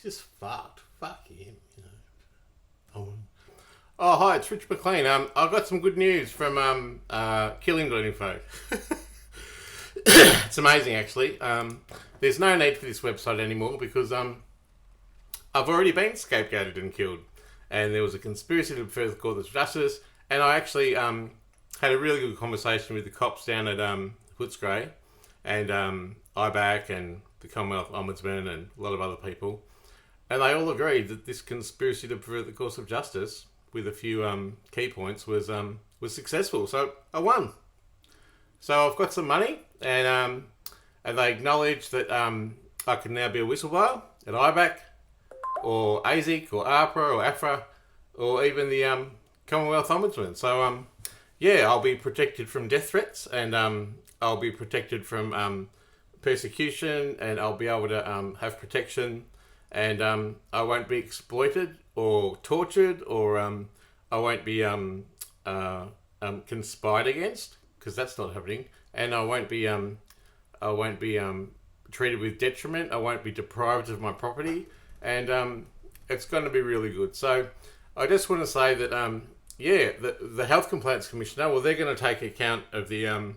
He's just fucked. Fuck him, you know. Oh, hi, it's Rich Mclean. I've got some good news from killhim.info. It's amazing, actually. There's no need for this website anymore because I've already been scapegoated and killed. And there was a conspiracy to pervert the course of justice. And I actually had a really good conversation with the cops down at Footscray and IBAC and the Commonwealth Ombudsman and a lot of other people. And they all agreed that this conspiracy to pervert the course of justice, with a few key points, was successful. So I won. So I've got some money, and they acknowledge that I can now be a whistleblower at IBAC, or ASIC, or APRA, or AFRA, or even the Commonwealth Ombudsman. So yeah, I'll be protected from death threats, and I'll be protected from persecution, and I'll be able to have protection, and I won't be exploited or tortured, or I won't be conspired against, because that's not happening, and I won't be treated with detriment. I won't be deprived of my property, and it's going to be really good. So I just want to say that yeah, the Health Complaints Commissioner, well, they're going to take account of the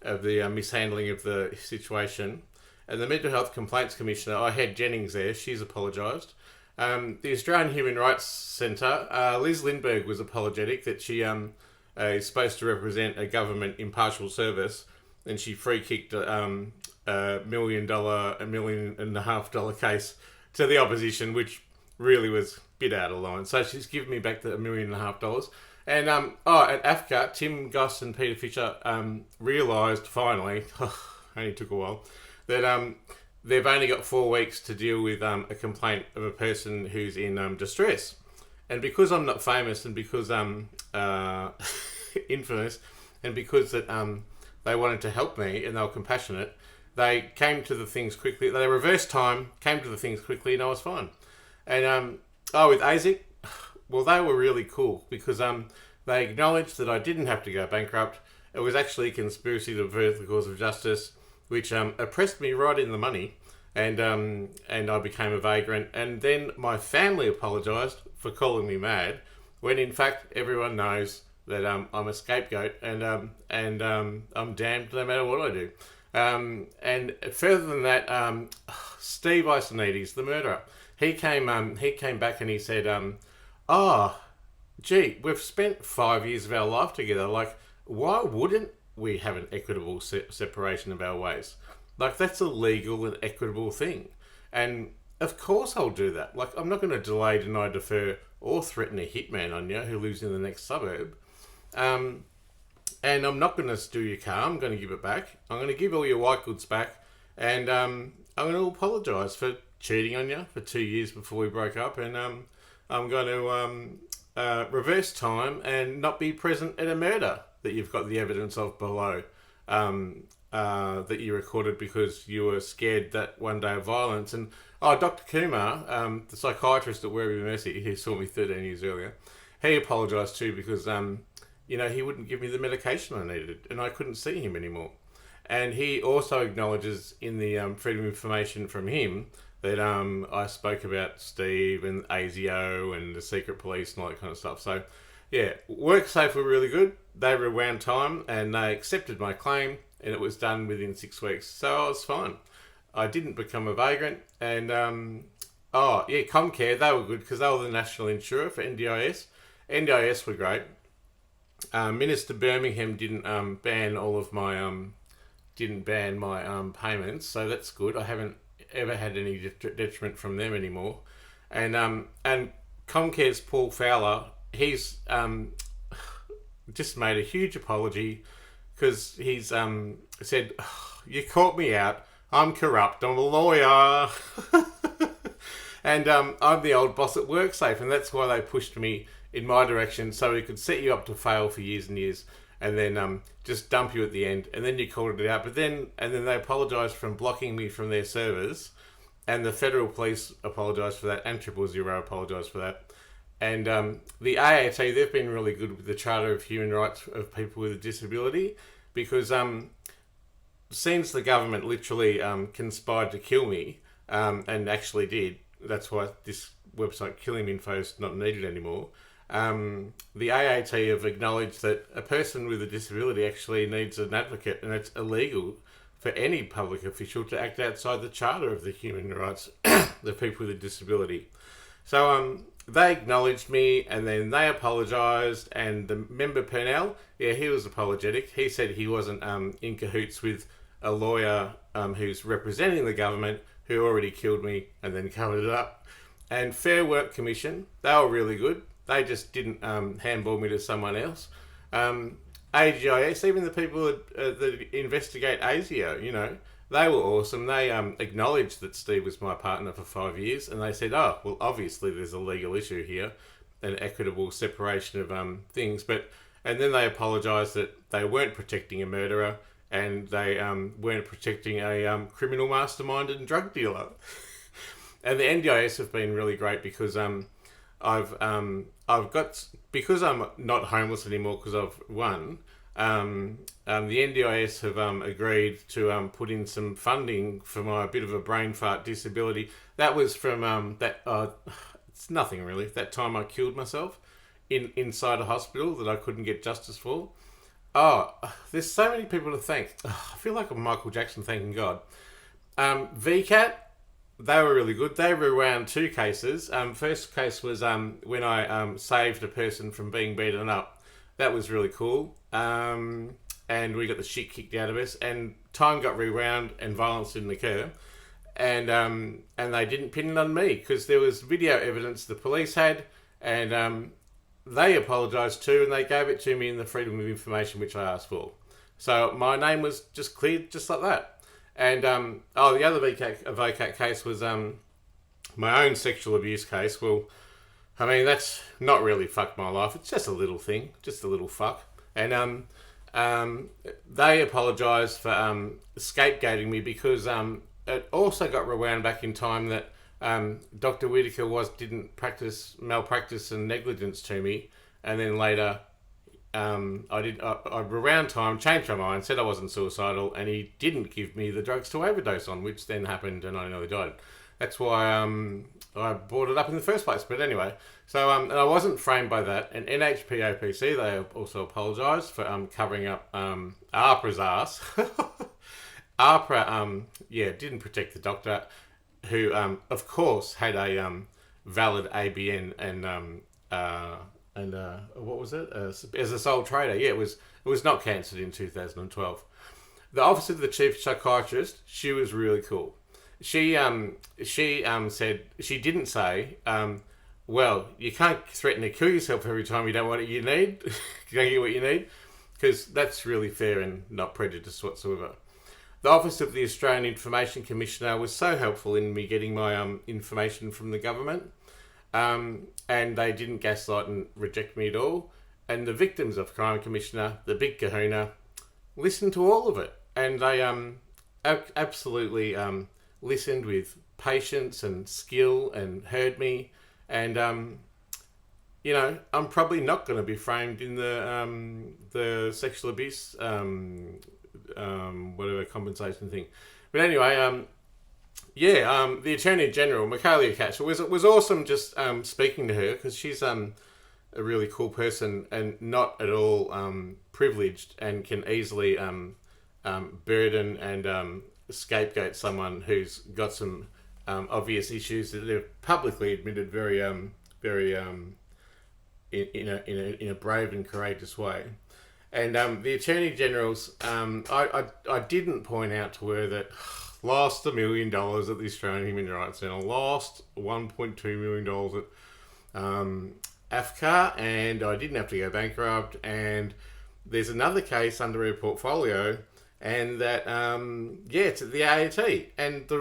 mishandling of the situation. And the Mental Health Complaints Commissioner, I had Jennings there, she's apologised. The Australian Human Rights Centre, Liz Lindbergh was apologetic that she is supposed to represent a government impartial service, and she free-kicked $1 million case to the opposition, which really was a bit out of line. So she's given me back the $1.5 million. And at AFCA, Tim Goss and Peter Fisher realised finally, only took a while, that they've only got 4 weeks to deal with a complaint of a person who's in distress. And because I'm not famous, and because I'm infamous, and because that they wanted to help me and they were compassionate, they came to the things quickly. They reversed time, came to the things quickly, and I was fine. And with ASIC, well, they were really cool because they acknowledged that I didn't have to go bankrupt. It was actually a conspiracy to pervert the cause of justice, which oppressed me right in the money, and I became a vagrant. And then my family apologised for calling me mad, when in fact everyone knows that I'm a scapegoat, and I'm damned no matter what I do. And further than that, Steve Isonides, the murderer, he came back and he said, gee, we've spent 5 years of our life together. Like, why wouldn't we have an equitable separation of our ways? Like, that's a legal and equitable thing. And of course I'll do that. Like, I'm not going to delay, deny, defer, or threaten a hitman on you who lives in the next suburb. And I'm not going to steal your car. I'm going to give it back. I'm going to give all your white goods back. And I'm going to apologise for cheating on you for 2 years before we broke up. And I'm going to reverse time and not be present at a murder that you've got the evidence of below, that you recorded because you were scared that one day of violence. And Dr. Kumar, the psychiatrist at Werribee Mercy, who saw me 13 years earlier, he apologised too because he wouldn't give me the medication I needed, and I couldn't see him anymore. And he also acknowledges in the Freedom of Information from him that I spoke about Steve and ASIO and the secret police and all that kind of stuff. So, yeah, WorkSafe were really good. They rewound time and they accepted my claim, and it was done within 6 weeks. So I was fine. I didn't become a vagrant. And, Comcare, they were good because they were the national insurer for NDIS. NDIS were great. Minister Birmingham didn't ban my payments, so that's good. I haven't ever had any detriment from them anymore. And Comcare's Paul Fowler, he's just made a huge apology because he's said, you caught me out, I'm corrupt, I'm a lawyer. And I'm the old boss at WorkSafe, and that's why they pushed me in my direction, so we could set you up to fail for years and years, and then just dump you at the end, and then you called it out. And then they apologised for blocking me from their servers, and the federal police apologised for that, and 000 apologised for that. And the AAT, they've been really good with the Charter of Human Rights of People with a Disability, because since the government literally conspired to kill me, and actually did, that's why this website killhim.info is not needed anymore. The AAT have acknowledged that a person with a disability actually needs an advocate, and it's illegal for any public official to act outside the Charter of the Human Rights of people with a disability. So they acknowledged me, and then they apologised, and the member Purnell, he was apologetic. He said he wasn't in cahoots with a lawyer who's representing the government who already killed me and then covered it up. And Fair Work Commission, they were really good. They just didn't handball me to someone else. AGIS, even the people that investigate ASIO, they were awesome. They acknowledged that Steve was my partner for 5 years, and they said, oh, well, obviously there's a legal issue here, an equitable separation of things. And then they apologised that they weren't protecting a murderer, and they weren't protecting a criminal mastermind and drug dealer. And the NDIS have been really great because I've got, because I'm not homeless anymore because I've won. The NDIS have agreed to put in some funding for my bit of a brain fart disability. That was from it's nothing really. That time I killed myself inside a hospital that I couldn't get justice for. Oh, there's so many people to thank. I feel like I'm Michael Jackson thanking God. VCAT, they were really good. They rewound 2 cases. First case was when I saved a person from being beaten up. That was really cool. And we got the shit kicked out of us. And time got rewound and violence didn't occur. And they didn't pin it on me because there was video evidence the police had, and they apologised too, and they gave it to me in the Freedom of Information which I asked for. So my name was just cleared just like that. And the other VCAT case was my own sexual abuse case. Well, I mean, that's not really fucked my life. It's just a little thing, just a little fuck. And they apologised for scapegoating me because it also got rewound back in time that Dr. Whitaker didn't practice malpractice and negligence to me, and then later I around time changed my mind, said I wasn't suicidal, and he didn't give me the drugs to overdose on, which then happened and I nearly died. That's why I brought it up in the first place. But anyway, so and I wasn't framed by that. And NHPOPC, they also apologised for covering up APRA's ass. APRA, didn't protect the doctor, who of course had a valid ABN and what was it? As a sole trader. Yeah, it was not cancelled in 2012. The Office of the Chief Psychiatrist, she was really cool. She said, she didn't say, well, you can't threaten to kill yourself every time you don't want what you need. You don't get what you need, because that's really fair and not prejudice whatsoever. The Office of the Australian Information Commissioner was so helpful in me getting my information from the government, and they didn't gaslight and reject me at all. And the Victims of Crime Commissioner, the big kahuna, listened to all of it, and they absolutely listened with patience and skill and heard me. And I'm probably not going to be framed in the sexual abuse whatever compensation thing. But anyway, the Attorney General, Michaelia Cash, it was awesome just speaking to her, because she's a really cool person and not at all privileged, and can easily burden and scapegoat someone who's got some obvious issues that they've publicly admitted very in a brave and courageous way. And the Attorney General's, I didn't point out to her that lost $1 million at the Australian Human Rights Centre, lost $1.2 million at AFCA, and I didn't have to go bankrupt, and there's another case under her portfolio, and that, it's at the AAT, and the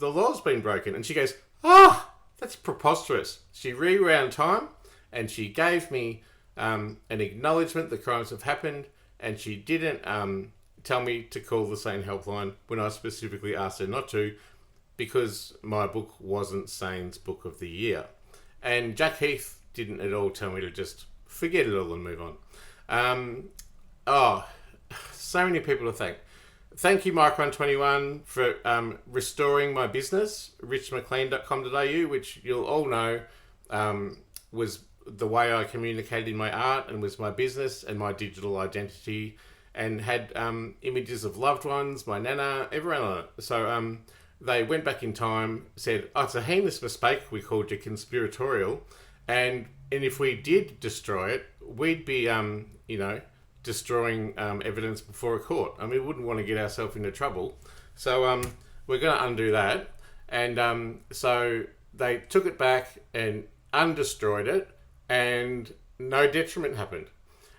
law's been broken. And she goes, that's preposterous. She rewound time, and she gave me an acknowledgement the crimes have happened, and she didn't tell me to call the SANE helpline when I specifically asked her not to, because my book wasn't SANE's book of the year. And Jack Heath didn't at all tell me to just forget it all and move on. So many people to thank. Thank you, Mike121, for restoring my business, richmclean.com.au, which you'll all know was the way I communicated my art and was my business and my digital identity, and had images of loved ones, my nana, everyone on it. So they went back in time, said, oh, it's a heinous mistake, we called you conspiratorial, and if we did destroy it, we'd be, destroying evidence before a court. I mean, we wouldn't want to get ourselves into trouble. So we're going to undo that. And so they took it back and undestroyed it, and no detriment happened.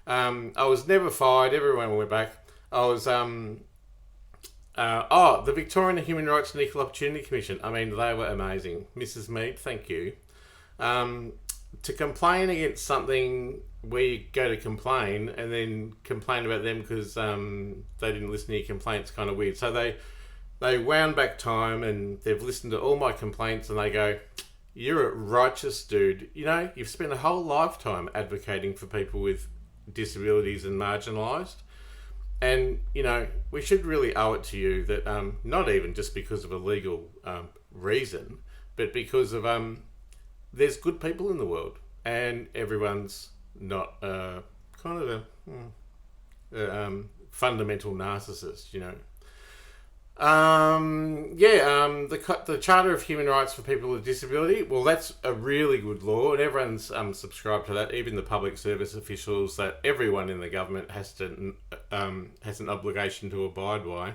I was never fired. Everyone went back. I was... the Victorian Human Rights and Equal Opportunity Commission. I mean, they were amazing. Mrs. Mead, thank you. To complain against something where you go to complain and then complain about them because they didn't listen to your complaints, kind of weird. So they wound back time and they've listened to all my complaints and they go, you're a righteous dude. You know, you've spent a whole lifetime advocating for people with disabilities and marginalised. And, you know, we should really owe it to you that not even just because of a legal reason, but because of there's good people in the world and everyone's not kind of a fundamental narcissist, you know. The Charter of Human Rights for People with Disability, well, that's a really good law, and everyone's subscribed to that, even the public service officials, that everyone in the government has an obligation to abide by,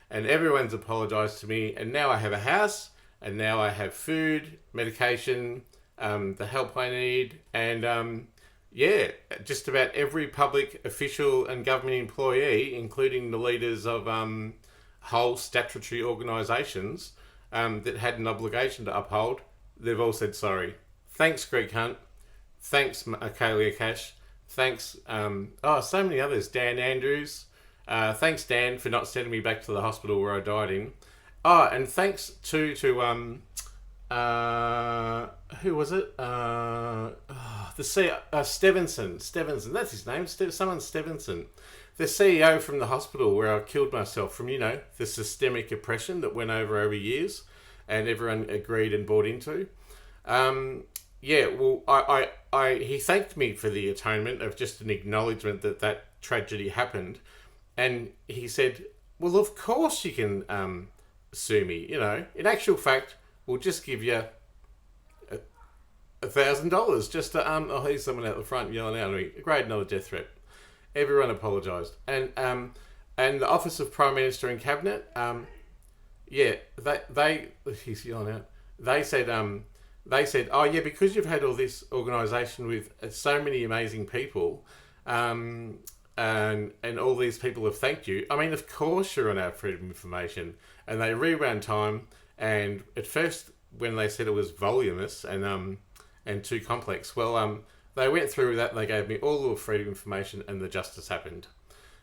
and everyone's apologised to me, and now I have a house, and now I have food, medication, the help I need, and just about every public official and government employee, including the leaders of whole statutory organisations that had an obligation to uphold, they've all said sorry. Thanks, Greg Hunt. Thanks, Akalia Cash. Thanks, so many others. Dan Andrews. Thanks, Dan, for not sending me back to the hospital where I died in. Oh, and thanks to who was it? Stevenson. That's his name. Someone Stevenson. The CEO from the hospital where I killed myself from, the systemic oppression that went over years and everyone agreed and bought into. He thanked me for the atonement of just an acknowledgement that tragedy happened. And he said, well, of course you can sue me. In actual fact, we'll just give you $1,000 just to, here's someone out the front yelling out at me, great, another death threat. Everyone apologised. And the Office of Prime Minister and Cabinet, he's yelling out, they said, oh yeah, because you've had all this organisation with so many amazing people, and all these people have thanked you. I mean, of course you're on our freedom of information. And they rewound time, and at first when they said it was voluminous and too complex, they went through that and they gave me all the freedom of information and the justice happened.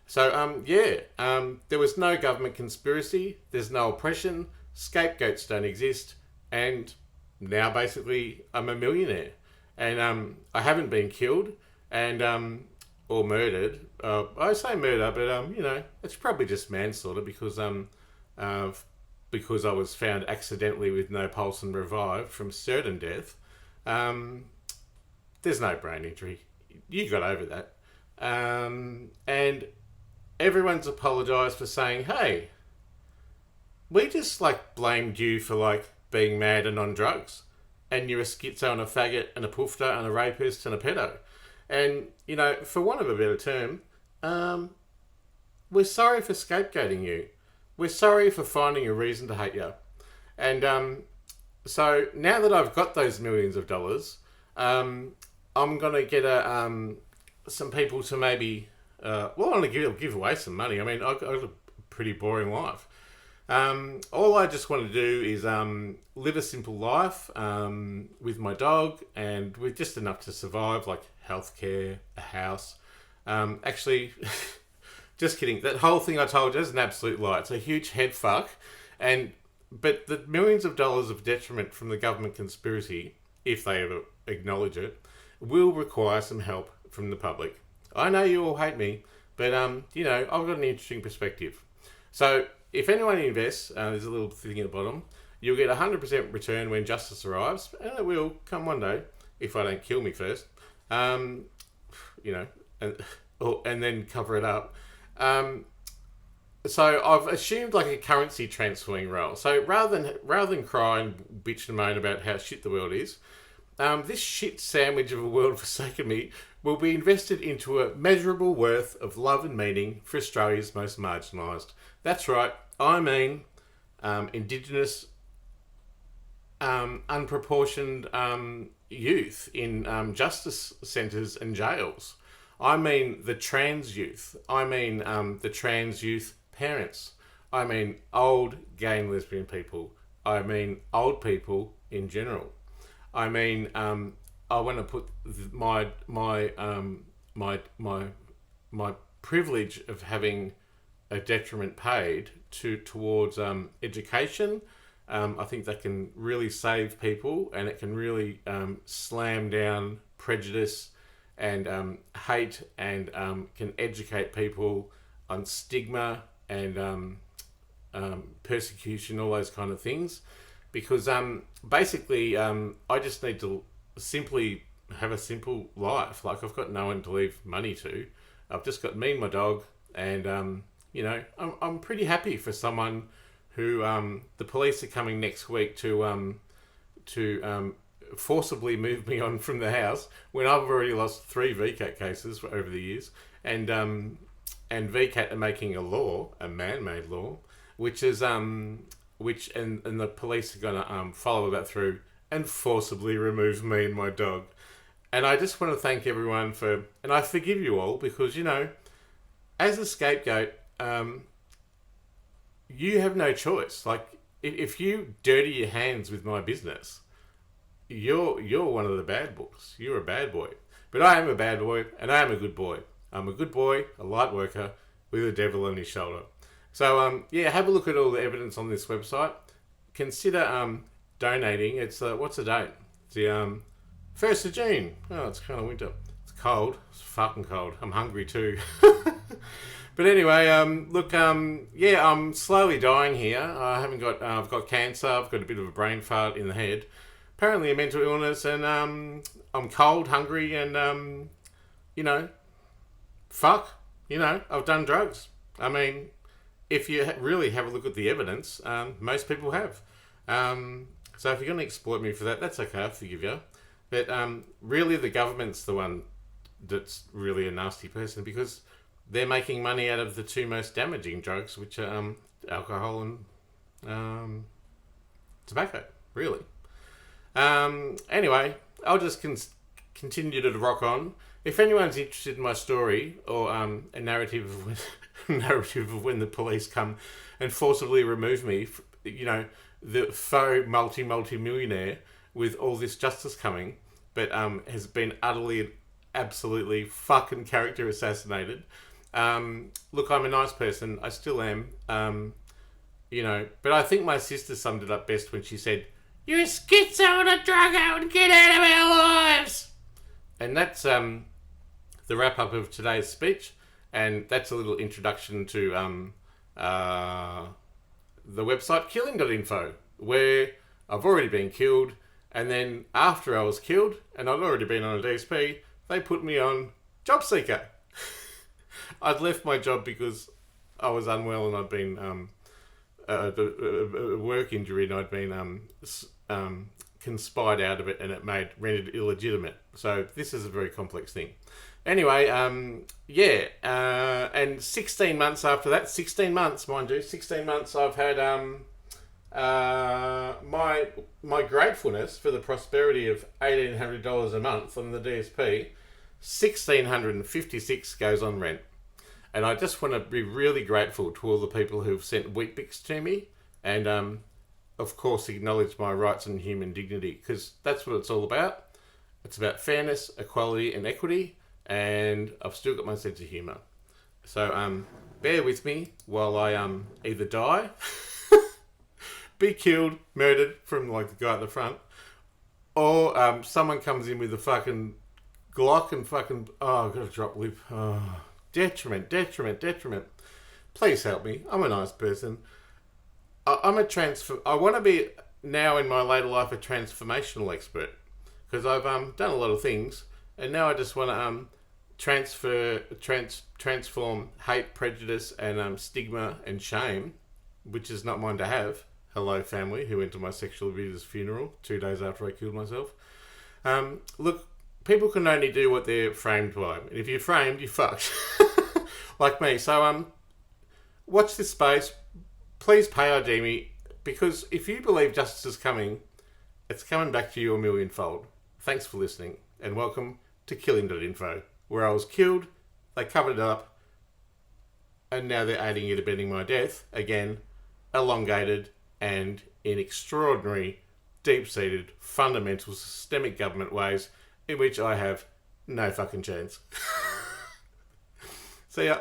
So, there was no government conspiracy, there's no oppression, scapegoats don't exist, and now basically I'm a millionaire. And I haven't been killed and or murdered. I say murder, but it's probably just manslaughter because I was found accidentally with no pulse and revived from certain death. There's no brain injury. You got over that. And everyone's apologised for saying, hey, we just blamed you for being mad and on drugs. And you're a schizo and a faggot and a poofter and a rapist and a pedo. And, for want of a better term, we're sorry for scapegoating you. We're sorry for finding a reason to hate you. And so now that I've got those millions of dollars, I'm going to get some people to maybe... I'm going to give away some money. I mean, I've got a pretty boring life. All I just want to do is live a simple life with my dog and with just enough to survive, like healthcare, a house. Actually... Just kidding. That whole thing I told you is an absolute lie. It's a huge head fuck. But the millions of dollars of detriment from the government conspiracy, if they ever acknowledge it, will require some help from the public. I know you all hate me, but, I've got an interesting perspective. So if anyone invests, there's a little thing at the bottom, you'll get 100% return when justice arrives, and it will come one day, if I don't kill me first, and then cover it up. So I've assumed like a currency transferring role. So rather than cry and bitch and moan about how shit the world is, this shit sandwich of a world forsaken me will be invested into a measurable worth of love and meaning for Australia's most marginalised. That's right, I mean Indigenous unproportioned youth in justice centres and jails. I mean the trans youth. I mean the trans youth parents. I mean old gay and lesbian people. I mean old people in general. I mean I want to put my privilege of having a detriment paid towards education. I think that can really save people, and it can really slam down prejudice and hate, and can educate people on stigma and persecution, all those kind of things. Because basically, I just need to simply have a simple life. Like, I've got no one to leave money to. I've just got me and my dog, and I'm pretty happy for someone who the police are coming next week to forcibly move me on from the house when I've already lost 3 VCAT cases over the years, and VCAT are making a law, a man-made law, which is and the police are going to follow that through and forcibly remove me and my dog. And I just want to thank everyone and I forgive you all, because, as a scapegoat, you have no choice. Like, if you dirty your hands with my business, you're one of the bad boys. You're a bad boy. But I am a bad boy, and I am a good boy. I'm a good boy, a light worker, with a devil on his shoulder. So, have a look at all the evidence on this website. Consider donating. It's, what's the date? It's the 1st of June. Oh, it's kind of winter. It's cold. It's fucking cold. I'm hungry too. But anyway, I'm slowly dying here. I've got cancer. I've got a bit of a brain fart in the head. Apparently a mental illness, and I'm cold, hungry, and, I've done drugs. I mean, if you really have a look at the evidence, most people have. So if you're going to exploit me for that, that's okay, I forgive you. But really the government's the one that's really a nasty person, because they're making money out of the 2 most damaging drugs, which are alcohol and tobacco, really. Anyway, I'll just continue to rock on. If anyone's interested in my story, or a narrative of when the police come and forcibly remove me, the faux multi-millionaire with all this justice coming, but has been utterly, absolutely fucking character assassinated. Look, I'm a nice person. I still am. But I think my sister summed it up best when she said, "You're a schizo and a drug addict, get out of our lives!" And that's the wrap-up of today's speech. And that's a little introduction to the website killhim.info, where I've already been killed, and then after I was killed, and I'd already been on a DSP, they put me on Job Seeker. I'd left my job because I was unwell, and I'd been a work injury, and I'd been conspired out of it, and it rendered illegitimate. So this is a very complex thing. Anyway, and 16 months after that, 16 months, mind you, 16 months, I've had my gratefulness for the prosperity of $1,800 a month on the DSP, $1,656 goes on rent. And I just want to be really grateful to all the people who've sent Weet-Bix to me, and of course acknowledge my rights and human dignity, because that's what it's all about. It's about fairness, equality and equity, and I've still got my sense of humour. So bear with me while I either die, be killed, murdered from like the guy at the front, or someone comes in with a fucking Glock and fucking, I've got to drop lip. Detriment. please help me. I'm a nice person. I want to be, now in my later life, a transformational expert. Because I've done a lot of things, and now I just want to transform hate, prejudice, and stigma and shame, which is not mine to have. Hello, family who went to my sexual abuser's funeral 2 days after I killed myself. Look, people can only do what they're framed by. And if you're framed, you're fucked. Like me. So watch this space. Please pay ID me, because if you believe justice is coming, it's coming back to you a millionfold. Thanks for listening, and welcome to killhim.info, where I was killed, they covered it up, and now they're adding it, abetting my death, again, elongated and in extraordinary, deep-seated, fundamental, systemic government ways in which I have no fucking chance. See ya.